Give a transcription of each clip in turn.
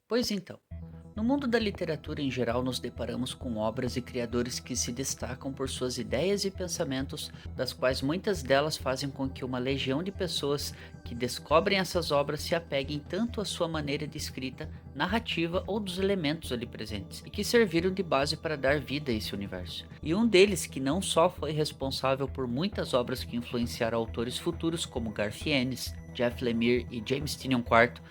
Pois então, no mundo da literatura em geral, nos deparamos com obras e criadores que se destacam por suas ideias e pensamentos, das quais muitas delas fazem com que uma legião de pessoas que descobrem essas obras se apeguem tanto à sua maneira de escrita, narrativa ou dos elementos ali presentes, e que serviram de base para dar vida a esse universo. E um deles que não só foi responsável por muitas obras que influenciaram autores futuros como Garth Ennis, Jeff Lemire e James Tynion IV,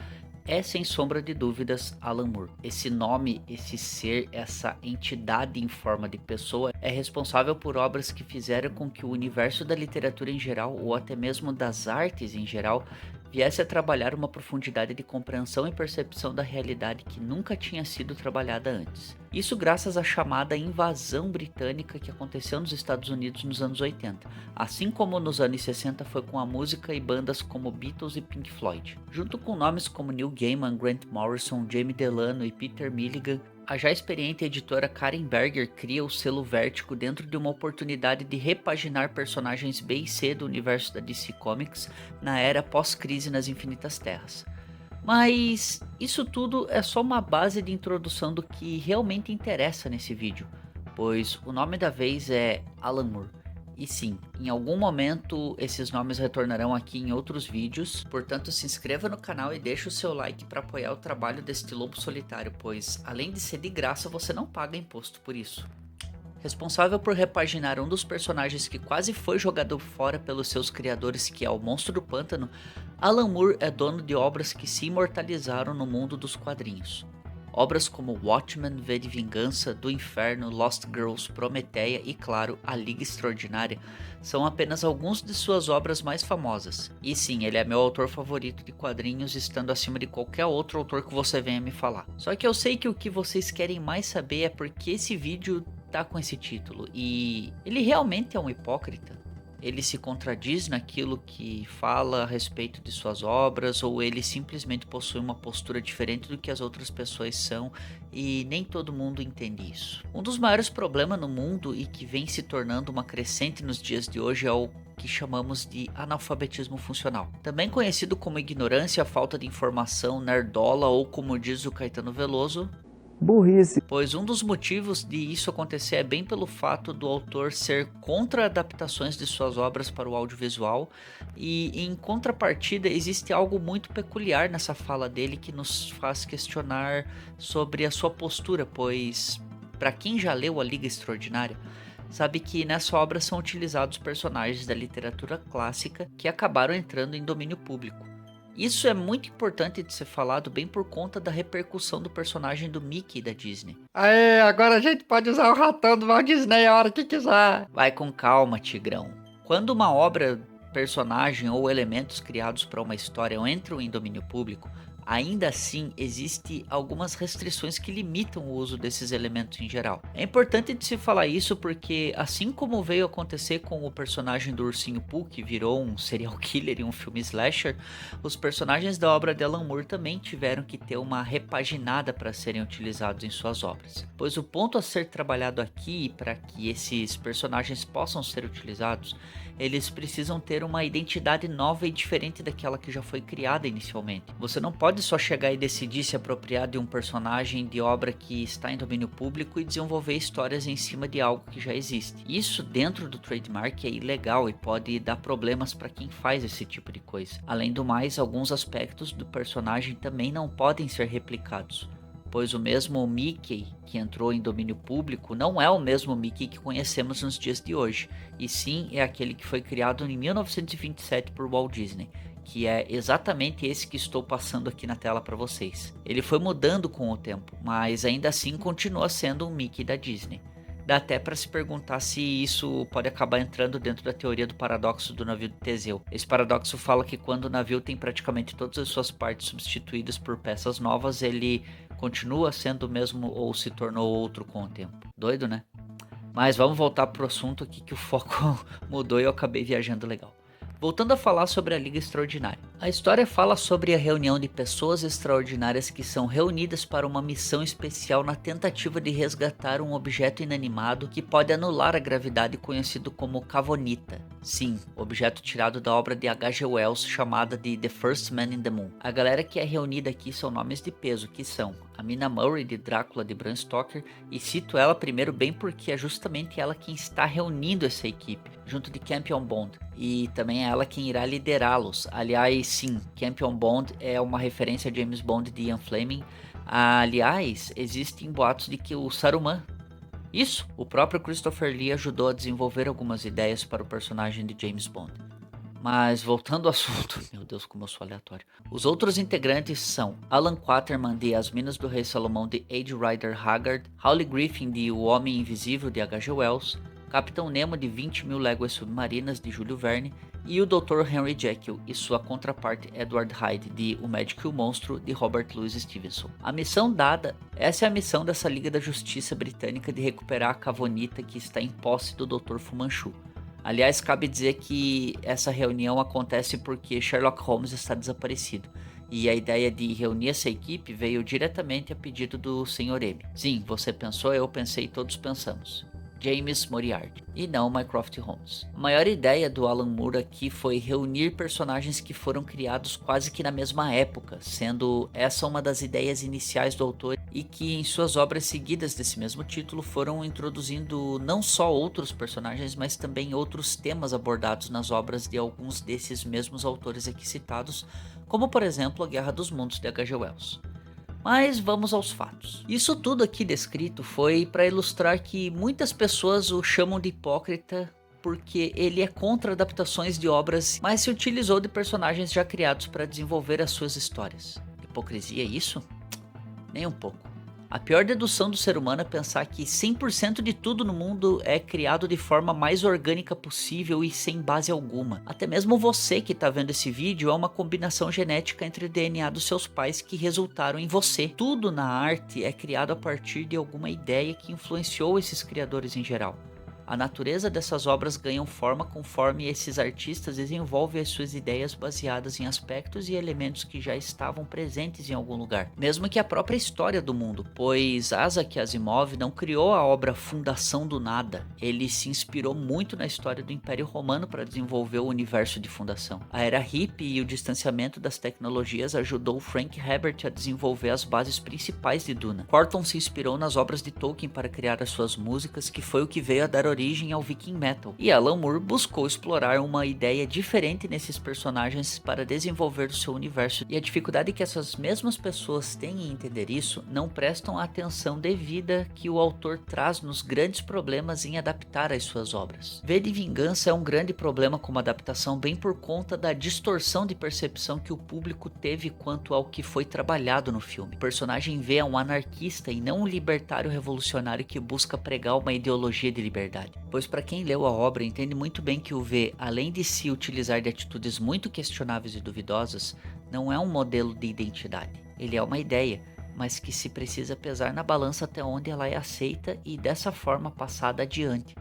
é sem sombra de dúvidas Alan Moore. Esse nome, esse ser, essa entidade em forma de pessoa é responsável por obras que fizeram com que o universo da literatura em geral, ou até mesmo das artes em geral, viesse a trabalhar uma profundidade de compreensão e percepção da realidade que nunca tinha sido trabalhada antes. Isso graças à chamada invasão britânica que aconteceu nos Estados Unidos nos anos 80, assim como nos anos 60 foi com a música e bandas como Beatles e Pink Floyd. Junto com nomes como Neil Gaiman, Grant Morrison, Jamie Delano e Peter Milligan, a já experiente editora Karen Berger cria o selo Vértigo dentro de uma oportunidade de repaginar personagens B e C do universo da DC Comics na era pós-crise nas Infinitas Terras. Mas isso tudo é só uma base de introdução do que realmente interessa nesse vídeo, pois o nome da vez é Alan Moore. E sim, em algum momento esses nomes retornarão aqui em outros vídeos, portanto se inscreva no canal e deixe o seu like para apoiar o trabalho deste lobo solitário, pois além de ser de graça você não paga imposto por isso. Responsável por repaginar um dos personagens que quase foi jogado fora pelos seus criadores, que é o Monstro do Pântano, Alan Moore é dono de obras que se imortalizaram no mundo dos quadrinhos. Obras como Watchmen, V de Vingança, Do Inferno, Lost Girls, Prometeia e, claro, A Liga Extraordinária são apenas alguns de suas obras mais famosas. E sim, ele é meu autor favorito de quadrinhos, estando acima de qualquer outro autor que você venha me falar. Só que eu sei que o que vocês querem mais saber é porque esse vídeo tá com esse título, e ele realmente é um hipócrita? Ele se contradiz naquilo que fala a respeito de suas obras, ou ele simplesmente possui uma postura diferente do que as outras pessoas são e nem todo mundo entende isso? Um dos maiores problemas no mundo e que vem se tornando uma crescente nos dias de hoje é o que chamamos de analfabetismo funcional, também conhecido como ignorância, falta de informação, nerdola ou, como diz o Caetano Veloso, Burrice. pois um dos motivos de isso acontecer é bem pelo fato do autor ser contra adaptações de suas obras para o audiovisual, e em contrapartida existe algo muito peculiar nessa fala dele que nos faz questionar sobre a sua postura, pois para quem já leu A Liga Extraordinária, sabe que nessa obra são utilizados personagens da literatura clássica que acabaram entrando em domínio público. Isso é muito importante de ser falado bem por conta da repercussão do personagem do Mickey da Disney. Aê, agora a gente pode usar o ratão do Walt Disney a hora que quiser. Vai com calma, Tigrão. Quando uma obra, personagem ou elementos criados para uma história entram em domínio público, ainda assim existe algumas restrições que limitam o uso desses elementos em geral. É importante de se falar isso porque, assim como veio acontecer com o personagem do Ursinho Pooh, que virou um serial killer em um filme slasher, os personagens da obra de Alan Moore também tiveram que ter uma repaginada para serem utilizados em suas obras. Pois o ponto a ser trabalhado aqui, para que esses personagens possam ser utilizados, eles precisam ter uma identidade nova e diferente daquela que já foi criada inicialmente. Você não pode só chegar e decidir se apropriar de um personagem de obra que está em domínio público e desenvolver histórias em cima de algo que já existe. Isso dentro do trademark é ilegal e pode dar problemas para quem faz esse tipo de coisa. Além do mais, alguns aspectos do personagem também não podem ser replicados, pois o mesmo Mickey que entrou em domínio público não é o mesmo Mickey que conhecemos nos dias de hoje, e sim é aquele que foi criado em 1927 por Walt Disney, que é exatamente esse que estou passando aqui na tela para vocês. Ele foi mudando com o tempo, mas ainda assim continua sendo um Mickey da Disney. Dá até para se perguntar se isso pode acabar entrando dentro da teoria do paradoxo do navio de Teseu. Esse paradoxo fala que quando o navio tem praticamente todas as suas partes substituídas por peças novas, ele continua sendo o mesmo ou se tornou outro com o tempo. Doido, né? Mas vamos voltar pro assunto aqui que o foco mudou e eu acabei viajando legal. Voltando a falar sobre a Liga Extraordinária. A história fala sobre a reunião de pessoas extraordinárias que são reunidas para uma missão especial na tentativa de resgatar um objeto inanimado que pode anular a gravidade, conhecido como Kavonita. Sim, objeto tirado da obra de H.G. Wells chamada de The First Man in the Moon. A galera que é reunida aqui são nomes de peso, que são a Mina Murray de Drácula de Bram Stoker, e cito ela primeiro bem porque é justamente ela quem está reunindo essa equipe, junto de Campion Bond, e também é ela quem irá liderá-los. Aliás, sim, Campion Bond é uma referência a James Bond de Ian Fleming. Aliás, existem boatos de que o Saruman, isso, o próprio Christopher Lee ajudou a desenvolver algumas ideias para o personagem de James Bond. Mas voltando ao assunto, meu Deus, como eu sou aleatório. Os outros integrantes são Alan Quaterman de As Minas do Rei Salomão de H. Rider Haggard, Hawley Griffin de O Homem Invisível de H.G. Wells, Capitão Nemo de 20.000 Léguas Submarinas de Júlio Verne e o Dr. Henry Jekyll e sua contraparte Edward Hyde de O Médico e o Monstro de Robert Louis Stevenson. A missão dada, essa é a missão dessa Liga da Justiça Britânica de recuperar a Kavonita que está em posse do Dr. Fu Manchu. Aliás, cabe dizer que essa reunião acontece porque Sherlock Holmes está desaparecido, e a ideia de reunir essa equipe veio diretamente a pedido do Sr. M. Sim, você pensou, eu pensei, todos pensamos. James Moriarty, e não Mycroft Holmes. A maior ideia do Alan Moore aqui foi reunir personagens que foram criados quase que na mesma época, sendo essa uma das ideias iniciais do autor e que em suas obras seguidas desse mesmo título foram introduzindo não só outros personagens, mas também outros temas abordados nas obras de alguns desses mesmos autores aqui citados, como por exemplo A Guerra dos Mundos de H.G. Wells. Mas vamos aos fatos. Isso tudo aqui descrito foi para ilustrar que muitas pessoas o chamam de hipócrita porque ele é contra adaptações de obras, mas se utilizou de personagens já criados para desenvolver as suas histórias. Hipocrisia é isso? Nem um pouco. A pior dedução do ser humano é pensar que 100% de tudo no mundo é criado de forma mais orgânica possível e sem base alguma. Até mesmo você que está vendo esse vídeo é uma combinação genética entre o DNA dos seus pais que resultaram em você. Tudo na arte é criado a partir de alguma ideia que influenciou esses criadores em geral. A natureza dessas obras ganham forma conforme esses artistas desenvolvem as suas ideias baseadas em aspectos e elementos que já estavam presentes em algum lugar, mesmo que a própria história do mundo, pois Isaac Asimov não criou a obra Fundação do Nada, ele se inspirou muito na história do Império Romano para desenvolver o universo de Fundação. A era hippie e o distanciamento das tecnologias ajudou Frank Herbert a desenvolver as bases principais de Duna. Corton se inspirou nas obras de Tolkien para criar as suas músicas, que foi o que veio a dar origem ao Viking Metal, e Alan Moore buscou explorar uma ideia diferente nesses personagens para desenvolver o seu universo, e a dificuldade que essas mesmas pessoas têm em entender isso não prestam a atenção devida que o autor traz nos grandes problemas em adaptar as suas obras. V de Vingança é um grande problema como adaptação bem por conta da distorção de percepção que o público teve quanto ao que foi trabalhado no filme. O personagem V é um anarquista e não um libertário revolucionário que busca pregar uma ideologia de liberdade. Pois para quem leu a obra entende muito bem que o V, além de se utilizar de atitudes muito questionáveis e duvidosas, não é um modelo de identidade. Ele é uma ideia, mas que se precisa pesar na balança até onde ela é aceita e dessa forma passada adiante.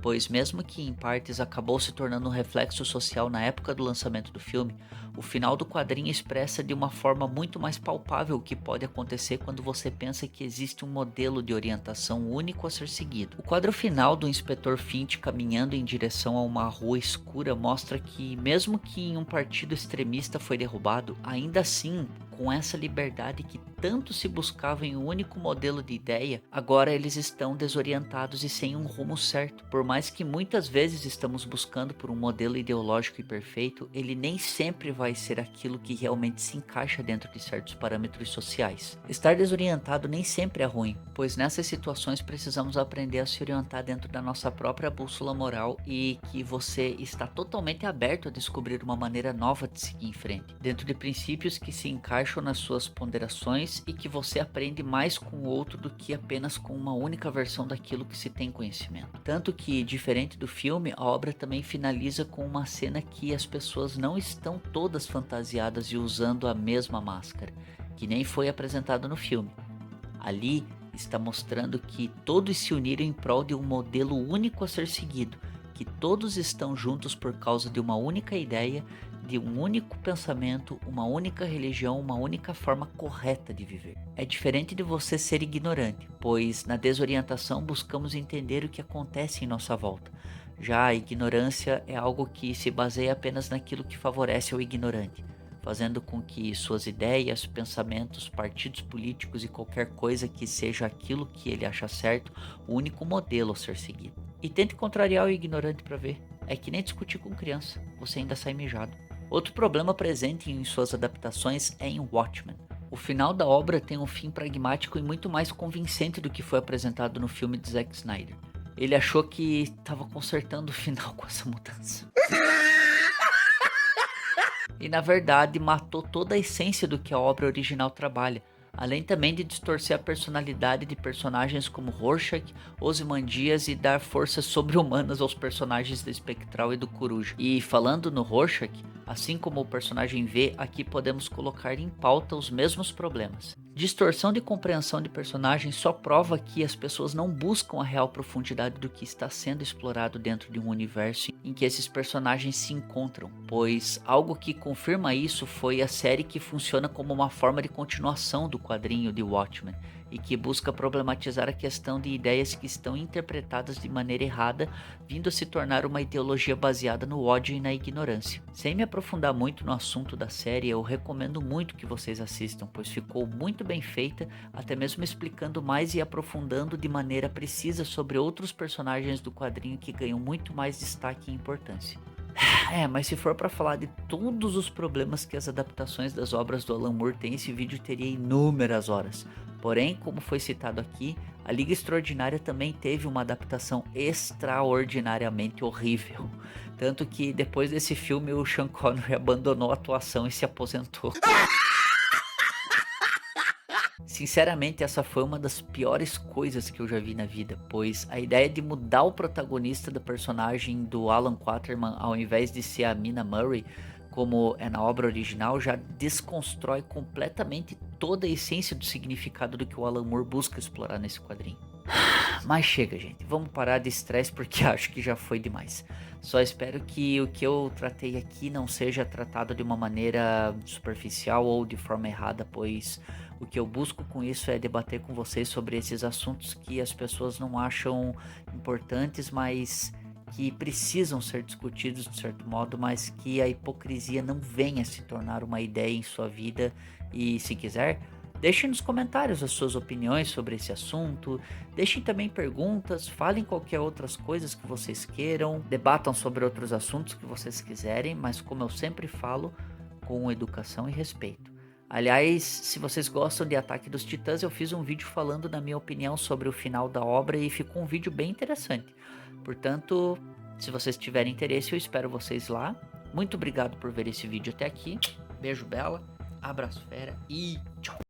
Pois mesmo que em partes acabou se tornando um reflexo social na época do lançamento do filme, o final do quadrinho expressa de uma forma muito mais palpável o que pode acontecer quando você pensa que existe um modelo de orientação único a ser seguido. O quadro final do Inspetor Finch caminhando em direção a uma rua escura mostra que, mesmo que em um partido extremista foi derrubado, ainda assim, com essa liberdade que tanto se buscava em um único modelo de ideia, agora eles estão desorientados e sem um rumo certo. Por mais que muitas vezes estamos buscando por um modelo ideológico e perfeito, ele nem sempre vai ser aquilo que realmente se encaixa dentro de certos parâmetros sociais. Estar desorientado nem sempre é ruim, pois nessas situações precisamos aprender a se orientar dentro da nossa própria bússola moral e que você está totalmente aberto a descobrir uma maneira nova de seguir em frente, dentro de princípios que se encaixam nas suas ponderações e que você aprende mais com o outro do que apenas com uma única versão daquilo que se tem conhecimento. Tanto que, diferente do filme, a obra também finaliza com uma cena que as pessoas não estão todas fantasiadas e usando a mesma máscara, que nem foi apresentado no filme. Ali está mostrando que todos se uniram em prol de um modelo único a ser seguido, que que todos estão juntos por causa de uma única ideia, de um único pensamento, uma única religião, uma única forma correta de viver. É diferente de você ser ignorante, pois na desorientação buscamos entender o que acontece em nossa volta. Já a ignorância é algo que se baseia apenas naquilo que favorece ao ignorante, fazendo com que suas ideias, pensamentos, partidos políticos e qualquer coisa que seja aquilo que ele acha certo, o único modelo a ser seguido. E tente contrariar o ignorante para ver. É que nem discutir com criança, você ainda sai mijado. Outro problema presente em suas adaptações é em Watchmen. O final da obra tem um fim pragmático e muito mais convincente do que foi apresentado no filme de Zack Snyder. Ele achou que estava consertando o final com essa mudança. E na verdade matou toda a essência do que a obra original trabalha, além também de distorcer a personalidade de personagens como Rorschach, Ozymandias e dar forças sobre-humanas aos personagens do Espectral e do Coruja. E falando no Rorschach, assim como o personagem V, aqui podemos colocar em pauta os mesmos problemas. Distorção de compreensão de personagens só prova que as pessoas não buscam a real profundidade do que está sendo explorado dentro de um universo em que esses personagens se encontram, pois algo que confirma isso foi a série que funciona como uma forma de continuação do quadrinho de Watchmen e que busca problematizar a questão de ideias que estão interpretadas de maneira errada, vindo a se tornar uma ideologia baseada no ódio e na ignorância. Sem me aprofundar muito no assunto da série, eu recomendo muito que vocês assistam, pois ficou muito bem feita, até mesmo explicando mais e aprofundando de maneira precisa sobre outros personagens do quadrinho que ganham muito mais destaque e importância. Mas se for para falar de todos os problemas que as adaptações das obras do Alan Moore têm, esse vídeo teria inúmeras horas. Porém, como foi citado aqui, a Liga Extraordinária também teve uma adaptação extraordinariamente horrível. Tanto que depois desse filme o Sean Connery abandonou a atuação e se aposentou. Sinceramente, essa foi uma das piores coisas que eu já vi na vida, pois a ideia de mudar o protagonista da personagem do Alan Quatermain ao invés de ser a Mina Murray, como é na obra original, já desconstrói completamente toda a essência do significado do que o Alan Moore busca explorar nesse quadrinho. Mas chega, gente, vamos parar de estresse porque acho que já foi demais. Só espero que o que eu tratei aqui não seja tratado de uma maneira superficial ou de forma errada, pois o que eu busco com isso é debater com vocês sobre esses assuntos que as pessoas não acham importantes, mas que precisam ser discutidos de certo modo, mas que a hipocrisia não venha se tornar uma ideia em sua vida. E se quiser, deixem nos comentários as suas opiniões sobre esse assunto, deixem também perguntas, falem qualquer outras coisas que vocês queiram, debatam sobre outros assuntos que vocês quiserem, mas como eu sempre falo, com educação e respeito. Aliás, se vocês gostam de Ataque dos Titãs, eu fiz um vídeo falando da minha opinião sobre o final da obra e ficou um vídeo bem interessante. Portanto, se vocês tiverem interesse, eu espero vocês lá. Muito obrigado por ver esse vídeo até aqui. Beijo, Bela. Abraço, fera. E tchau.